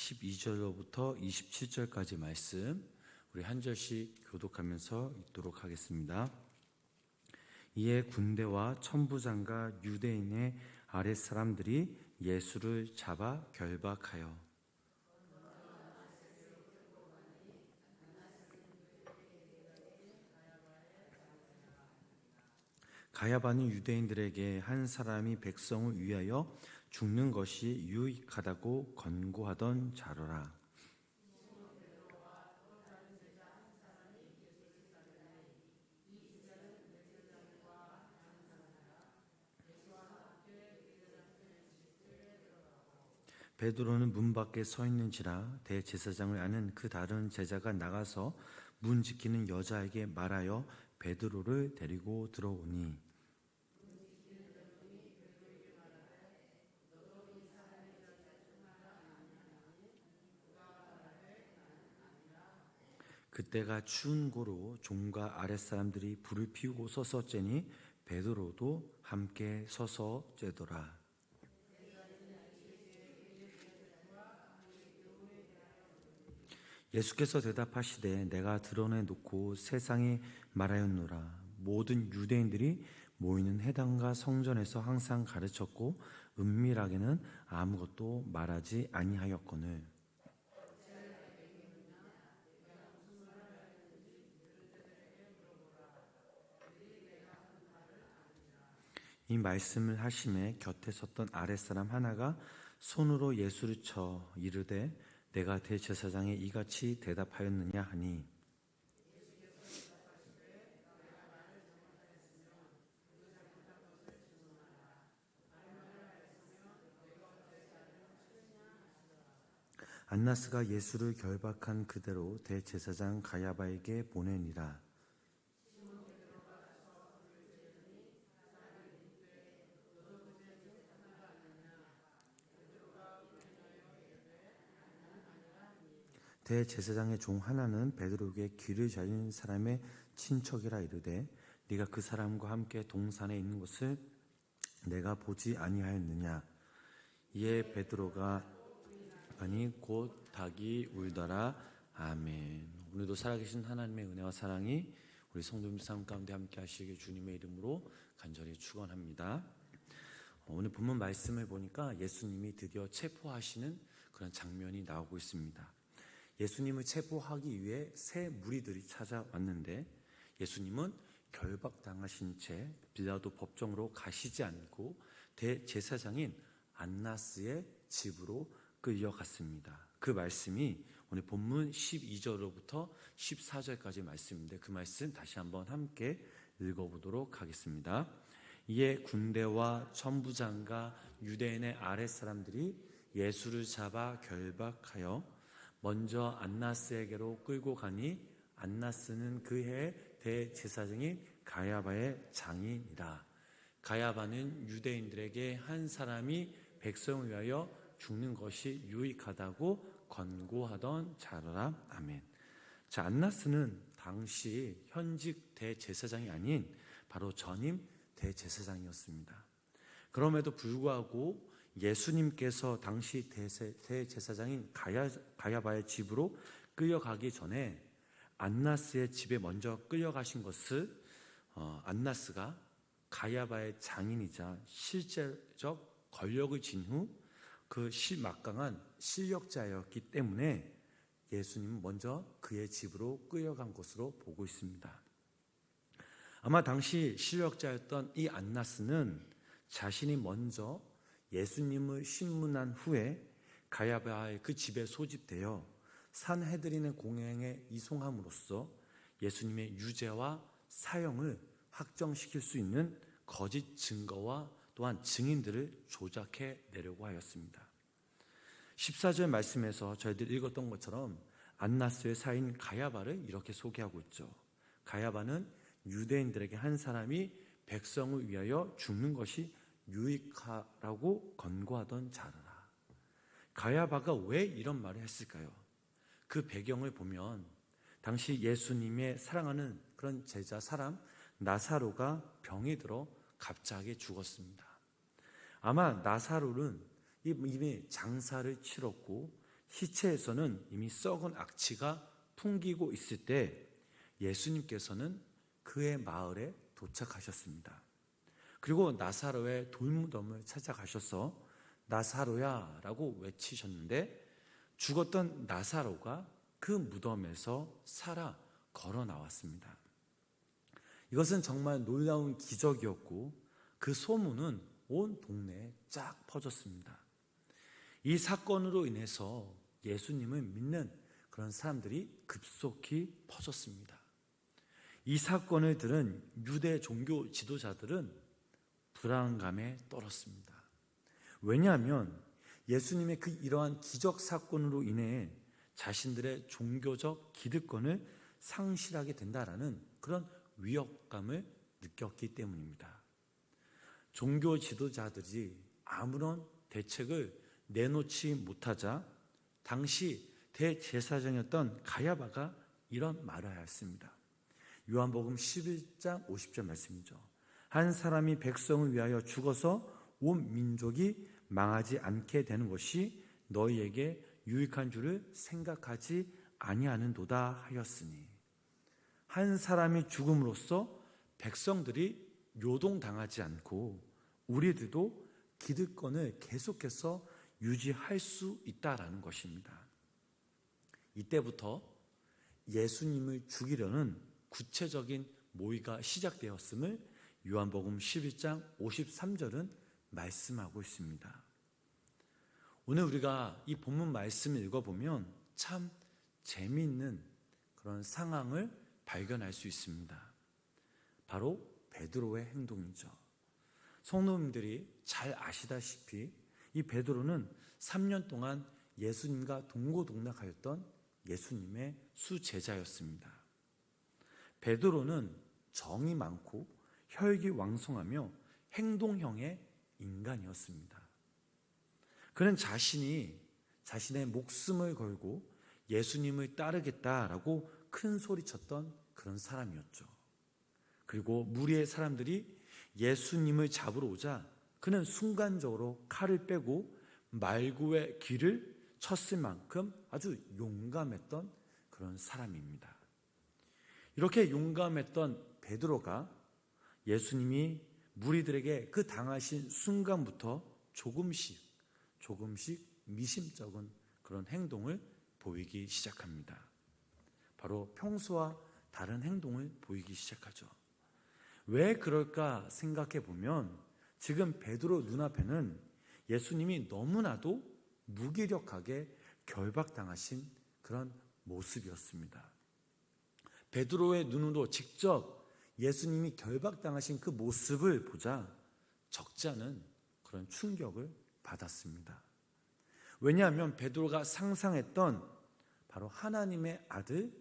12절로부터 27절까지 말씀 우리 한 절씩 교독하면서 읽도록 하겠습니다. 이에 군대와 천부장과 유대인의 아랫사람들이 예수를 잡아 결박하여 가야바는 유대인들에게 한 사람이 백성을 위하여 죽는 것이 유익하다고 권고하던 자로라. 베드로는 문 밖에 서 있는지라 대제사장을 아는 그 다른 제자가 나가서 문 지키는 여자에게 말하여 베드로를 데리고 들어오니 그때가 추운 고로 종과 아랫사람들이 불을 피우고 서서 쬐니 베드로도 함께 서서 쬐더라. 예수께서 대답하시되 내가 드러내놓고 세상에 말하였노라. 모든 유대인들이 모이는 회당과 성전에서 항상 가르쳤고 은밀하게는 아무것도 말하지 아니하였거늘. 이 말씀을 하심에 곁에 섰던 아랫사람 하나가 손으로 예수를 쳐 이르되 내가 대제사장에 이같이 대답하였느냐 하니 안나스가 예수를 결박한 그대로 대제사장 가야바에게 보내니라. 대제사장의 종 하나는 베드로에게 길을 잘리는 사람의 친척이라 이르되 네가 그 사람과 함께 동산에 있는 것을 내가 보지 아니하였느냐. 이에 베드로가 아니 곧 닭이 울더라. 아멘. 오늘도 살아계신 하나님의 은혜와 사랑이 우리 성도님 삶 가운데 함께 하시길 주님의 이름으로 간절히 축원합니다. 오늘 본문 말씀을 보니까 예수님이 드디어 체포하시는 그런 장면이 나오고 있습니다. 예수님을 체포하기 위해 세 무리들이 찾아왔는데 예수님은 결박당하신 채 빌라도 법정으로 가시지 않고 대제사장인 안나스의 집으로 끌려갔습니다. 그 말씀이 오늘 본문 12절로부터 14절까지 말씀인데 그 말씀 다시 한번 함께 읽어보도록 하겠습니다. 이에 군대와 천부장과 유대인의 아랫사람들이 예수를 잡아 결박하여 먼저 안나스에게로 끌고 가니 안나스는 그해 대제사장인 가야바의 장인이라. 가야바는 유대인들에게 한 사람이 백성을 위하여 죽는 것이 유익하다고 권고하던 자로라. 아멘. 자, 안나스는 당시 현직 대제사장이 아닌 바로 전임 대제사장이었습니다. 그럼에도 불구하고 예수님께서 당시 대제사장인 가야바의 집으로 끌려가기 전에 안나스의 집에 먼저 끌려가신 것을 안나스가 가야바의 장인이자 실제적 권력을 진 후 그 막강한 실력자였기 때문에 예수님은 먼저 그의 집으로 끌려간 것으로 보고 있습니다. 아마 당시 실력자였던 이 안나스는 자신이 먼저 예수님을 신문한 후에 가야바의 그 집에 소집되어 산헤드린의 공회에 이송함으로써 예수님의 유죄와 사형을 확정시킬 수 있는 거짓 증거와 또한 증인들을 조작해 내려고 하였습니다. 14절 말씀에서 저희들이 읽었던 것처럼 안나스의 사인 가야바를 이렇게 소개하고 있죠. 가야바는 유대인들에게 한 사람이 백성을 위하여 죽는 것이 유익하라고 권고하던 자라. 가야바가 왜 이런 말을 했을까요? 그 배경을 보면 당시 예수님의 사랑하는 그런 제자 사람 나사로가 병이 들어 갑자기 죽었습니다. 아마 나사로는 이미 장사를 치렀고 시체에서는 이미 썩은 악취가 풍기고 있을 때 예수님께서는 그의 마을에 도착하셨습니다. 그리고 나사로의 돌무덤을 찾아가셔서 나사로야 라고 외치셨는데 죽었던 나사로가 그 무덤에서 살아 걸어 나왔습니다. 이것은 정말 놀라운 기적이었고 그 소문은 온 동네에 쫙 퍼졌습니다. 이 사건으로 인해서 예수님을 믿는 그런 사람들이 급속히 퍼졌습니다. 이 사건을 들은 유대 종교 지도자들은 불안감에 떨었습니다. 왜냐하면 예수님의 그 이러한 기적 사건으로 인해 자신들의 종교적 기득권을 상실하게 된다라는 그런 위협감을 느꼈기 때문입니다. 종교 지도자들이 아무런 대책을 내놓지 못하자 당시 대제사장이었던 가야바가 이런 말을 하였습니다. 요한복음 11장 50절 말씀이죠. 한 사람이 백성을 위하여 죽어서 온 민족이 망하지 않게 되는 것이 너희에게 유익한 줄을 생각하지 아니하는도다 하였으니, 한 사람이 죽음으로써 백성들이 요동당하지 않고 우리들도 기득권을 계속해서 유지할 수 있다라는 것입니다. 이때부터 예수님을 죽이려는 구체적인 모의가 시작되었음을 요한복음 11장 53절은 말씀하고 있습니다. 오늘 우리가 이 본문 말씀을 읽어보면 참 재미있는 그런 상황을 발견할 수 있습니다. 바로 베드로의 행동이죠. 성도님들이 잘 아시다시피 이 베드로는 3년 동안 예수님과 동고동락하였던 예수님의 수제자였습니다. 베드로는 정이 많고 혈기왕성하며 행동형의 인간이었습니다. 그는 자신의 목숨을 걸고 예수님을 따르겠다라고 큰 소리쳤던 그런 사람이었죠. 그리고 무리의 사람들이 예수님을 잡으러 오자 그는 순간적으로 칼을 빼고 말구의 귀를 쳤을 만큼 아주 용감했던 그런 사람입니다. 이렇게 용감했던 베드로가 예수님이 무리들에게 그 당하신 순간부터 조금씩 미심쩍은 그런 행동을 보이기 시작합니다. 바로 평소와 다른 행동을 보이기 시작하죠. 왜 그럴까 생각해 보면 지금 베드로 눈앞에는 예수님이 너무나도 무기력하게 결박당하신 그런 모습이었습니다. 베드로의 눈으로 직접 예수님이 결박당하신 그 모습을 보자 적지 않은 그런 충격을 받았습니다. 왜냐하면 베드로가 상상했던 바로 하나님의 아들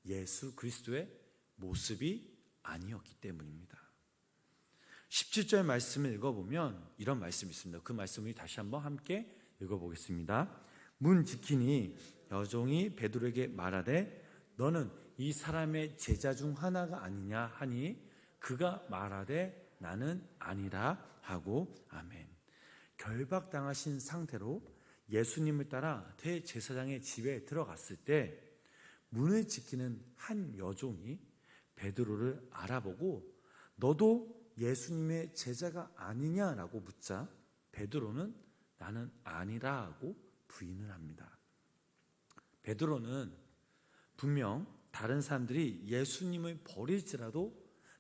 예수 그리스도의 모습이 아니었기 때문입니다. 17절 말씀을 읽어보면 이런 말씀이 있습니다. 그 말씀을 다시 한번 함께 읽어보겠습니다. 문 지키니 여종이 베드로에게 말하되 너는 이 사람의 제자 중 하나가 아니냐 하니 그가 말하되 나는 아니라 하고 아멘. 결박당하신 상태로 예수님을 따라 대제사장의 집에 들어갔을 때 문을 지키는 한 여종이 베드로를 알아보고 너도 예수님의 제자가 아니냐라고 묻자 베드로는 나는 아니라 하고 부인을 합니다. 베드로는 분명 다른 사람들이 예수님을 버릴지라도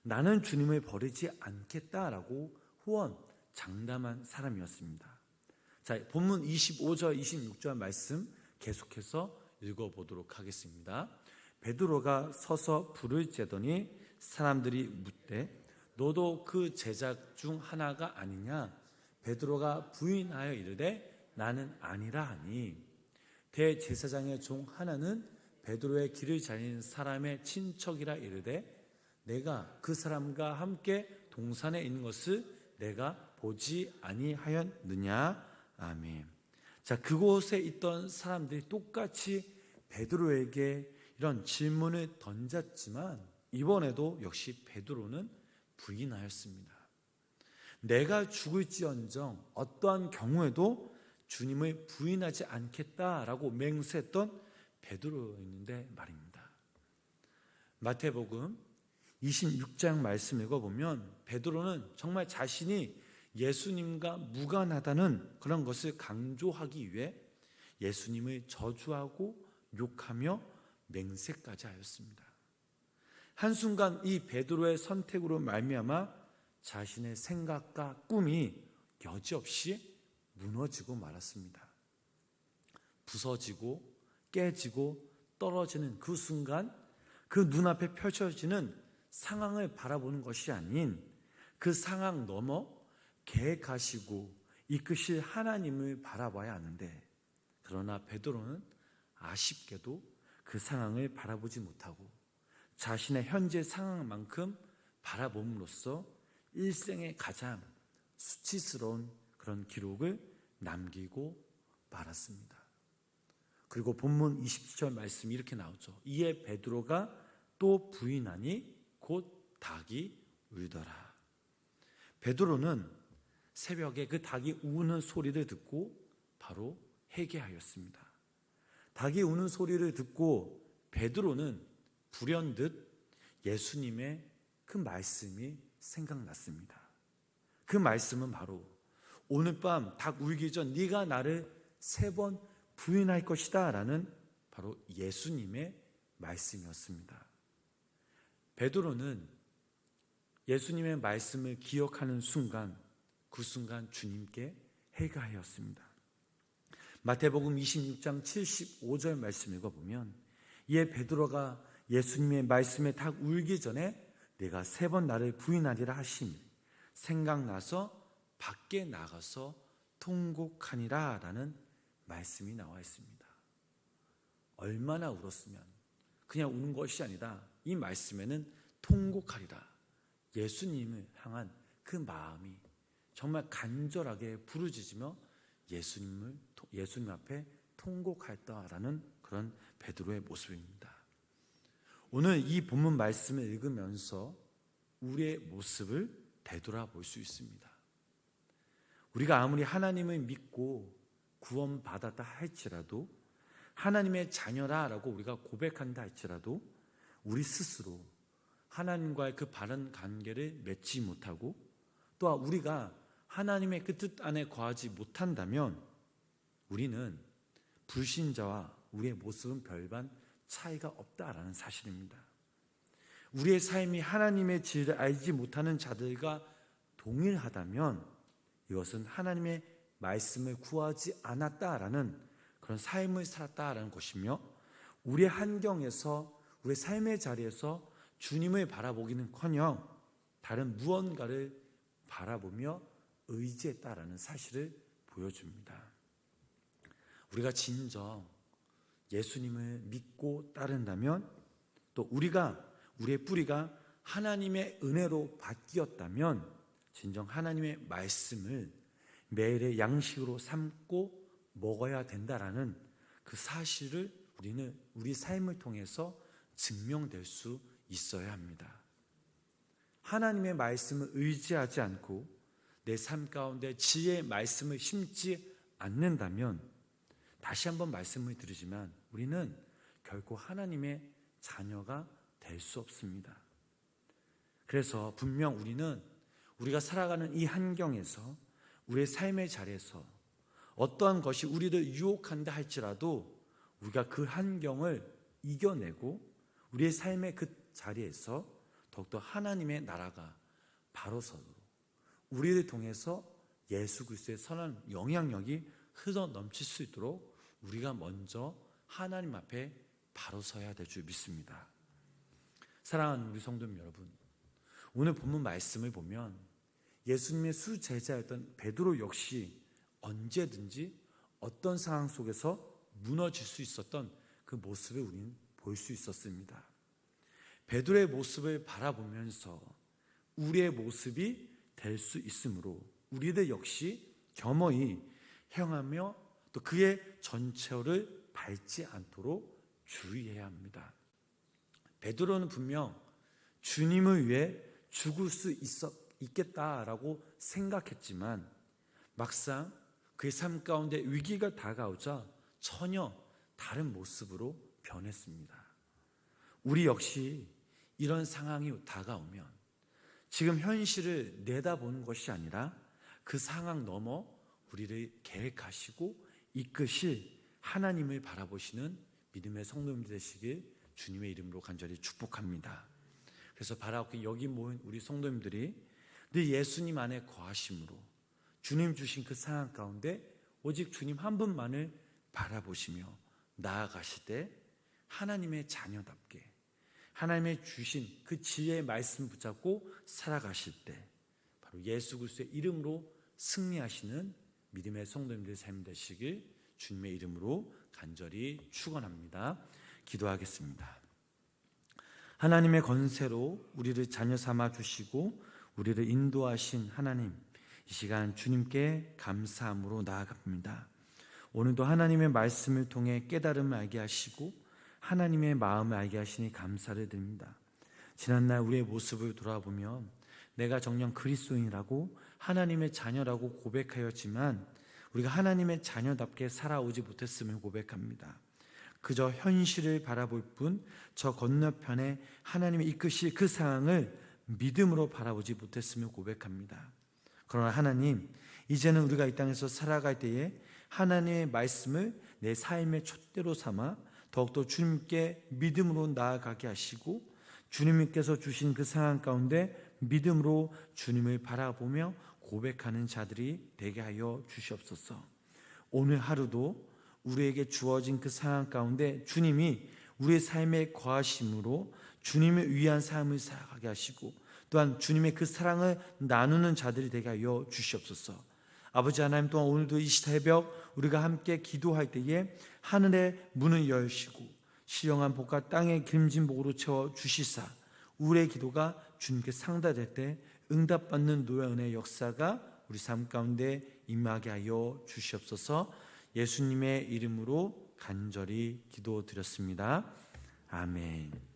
나는 주님을 버리지 않겠다라고 호언장담한 사람이었습니다. 자, 본문 25절, 26절 말씀 계속해서 읽어보도록 하겠습니다. 베드로가 서서 불을 쬐더니 사람들이 묻되 너도 그 제자 중 하나가 아니냐? 베드로가 부인하여 이르되 나는 아니라 하니 대제사장의 종 하나는 베드로의 길을 잘린 사람의 친척이라 이르되 내가 그 사람과 함께 동산에 있는 것을 내가 보지 아니하였느냐? 아멘. 자, 그곳에 있던 사람들이 똑같이 베드로에게 이런 질문을 던졌지만 이번에도 역시 베드로는 부인하였습니다. 내가 죽을지언정 어떠한 경우에도 주님을 부인하지 않겠다라고 맹세했던 베드로였는데 말입니다. 마태복음 26장 말씀 읽어보면 베드로는 정말 자신이 예수님과 무관하다는 그런 것을 강조하기 위해 예수님을 저주하고 욕하며 맹세까지 하였습니다. 한순간 이 베드로의 선택으로 말미암아 자신의 생각과 꿈이 여지없이 무너지고 말았습니다. 부서지고 깨지고 떨어지는 그 순간 그 눈앞에 펼쳐지는 상황을 바라보는 것이 아닌 그 상황 넘어 계획하시고 이끄실 하나님을 바라봐야 하는데, 그러나 베드로는 아쉽게도 그 상황을 바라보지 못하고 자신의 현재 상황만큼 바라봄으로써 일생의 가장 수치스러운 그런 기록을 남기고 말았습니다. 그리고 본문 27절 말씀이 이렇게 나오죠. 이에 베드로가 또 부인하니 곧 닭이 울더라. 베드로는 새벽에 그 닭이 우는 소리를 듣고 바로 회개하였습니다. 닭이 우는 소리를 듣고 베드로는 불현듯 예수님의 그 말씀이 생각났습니다. 그 말씀은 바로 오늘 밤 닭 울기 전 네가 나를 3번 부인할 것이다 라는 바로 예수님의 말씀이었습니다. 베드로는 예수님의 말씀을 기억하는 순간, 그 순간 주님께 회개하였습니다. 마태복음 26장 75절 말씀 읽어보면 이에 베드로가 예수님의 말씀에 닭 울기 전에 내가 3번 나를 부인하리라 하시니 생각나서 밖에 나가서 통곡하니라 라는 말씀이 나와 있습니다. 얼마나 울었으면 그냥 우는 것이 아니라 이 말씀에는 통곡하리라, 예수님을 향한 그 마음이 정말 간절하게 부르짖으며 예수님 앞에 통곡했다라는 그런 베드로의 모습입니다. 오늘 이 본문 말씀을 읽으면서 우리의 모습을 되돌아볼 수 있습니다. 우리가 아무리 하나님을 믿고 구원받았다 할지라도, 하나님의 자녀라라고 우리가 고백한다 할지라도 우리 스스로 하나님과의 그 바른 관계를 맺지 못하고 또한 우리가 하나님의 그 뜻 안에 거하지 못한다면 우리는 불신자와 우리의 모습은 별반 차이가 없다라는 사실입니다. 우리의 삶이 하나님의 진리를 알지 못하는 자들과 동일하다면 이것은 하나님의 말씀을 구하지 않았다라는 그런 삶을 살았다라는 것이며, 우리의 환경에서 우리의 삶의 자리에서 주님을 바라보기는커녕 다른 무언가를 바라보며 의지했다라는 사실을 보여줍니다. 우리가 진정 예수님을 믿고 따른다면, 또 우리의 뿌리가 하나님의 은혜로 바뀌었다면 진정 하나님의 말씀을 매일의 양식으로 삼고 먹어야 된다라는 그 사실을 우리는 우리 삶을 통해서 증명될 수 있어야 합니다. 하나님의 말씀을 의지하지 않고 내 삶 가운데 지혜의 말씀을 심지 않는다면, 다시 한번 말씀을 드리지만 우리는 결코 하나님의 자녀가 될 수 없습니다. 그래서 분명 우리가 살아가는 이 환경에서, 우리의 삶의 자리에서 어떠한 것이 우리를 유혹한다 할지라도 우리가 그 환경을 이겨내고 우리의 삶의 그 자리에서 더욱더 하나님의 나라가 바로 서도록, 우리를 통해서 예수 그리스도의 선한 영향력이 흘러 넘칠 수 있도록 우리가 먼저 하나님 앞에 바로 서야 될 줄 믿습니다. 사랑하는 우리 성도님 여러분, 오늘 본문 말씀을 보면 예수님의 수제자였던 베드로 역시 언제든지 어떤 상황 속에서 무너질 수 있었던 그 모습을 우리는 볼 수 있었습니다. 베드로의 모습을 바라보면서 우리의 모습이 될 수 있으므로 우리들 역시 겸허히 행하며 또 그의 전철을 밟지 않도록 주의해야 합니다. 베드로는 분명 주님을 위해 죽을 수 있겠다라고 생각했지만 막상 그의 삶 가운데 위기가 다가오자 전혀 다른 모습으로 변했습니다. 우리 역시 이런 상황이 다가오면 지금 현실을 내다보는 것이 아니라 그 상황 넘어 우리를 계획하시고 이끄실 하나님을 바라보시는 믿음의 성도님들 되시길 주님의 이름으로 간절히 축복합니다. 그래서 바라옵기 여기 모인 우리 성도님들이 늘 예수님 안에 거하심으로 주님 주신 그 상황 가운데 오직 주님 한 분만을 바라보시며 나아가실 때 하나님의 자녀답게 하나님의 주신 그 지혜의 말씀 붙잡고 살아가실 때 바로 예수 그리스도의 이름으로 승리하시는 믿음의 성도님들의 삶 되시길 주님의 이름으로 간절히 축원합니다. 기도하겠습니다. 하나님의 권세로 우리를 자녀 삼아 주시고 우리를 인도하신 하나님, 이 시간 주님께 감사함으로 나아갑니다. 오늘도 하나님의 말씀을 통해 깨달음을 알게 하시고 하나님의 마음을 알게 하시니 감사를 드립니다. 지난날 우리의 모습을 돌아보면 내가 정녕 그리스도인이라고 하나님의 자녀라고 고백하였지만 우리가 하나님의 자녀답게 살아오지 못했음을 고백합니다. 그저 현실을 바라볼 뿐 저 건너편에 하나님이 이끄실 그 상황을 믿음으로 바라보지 못했음을 고백합니다. 그러나 하나님, 이제는 우리가 이 땅에서 살아갈 때에 하나님의 말씀을 내 삶의 촛대로 삼아 더욱더 주님께 믿음으로 나아가게 하시고 주님께서 주신 그 상황 가운데 믿음으로 주님을 바라보며 고백하는 자들이 되게 하여 주시옵소서. 오늘 하루도 우리에게 주어진 그 상황 가운데 주님이 우리의 삶에 거하심으로 주님을 위한 삶을 살아가게 하시고 또한 주님의 그 사랑을 나누는 자들이 되게 하여 주시옵소서. 아버지 하나님, 또한 오늘도 이 새벽 우리가 함께 기도할 때에 하늘의 문을 여시고 시령한 복과 땅의 기름진 복으로 채워 주시사 우리의 기도가 주님께 상달될 때 응답받는 노연의 역사가 우리 삶 가운데 임하게 하여 주시옵소서. 예수님의 이름으로 간절히 기도드렸습니다. 아멘.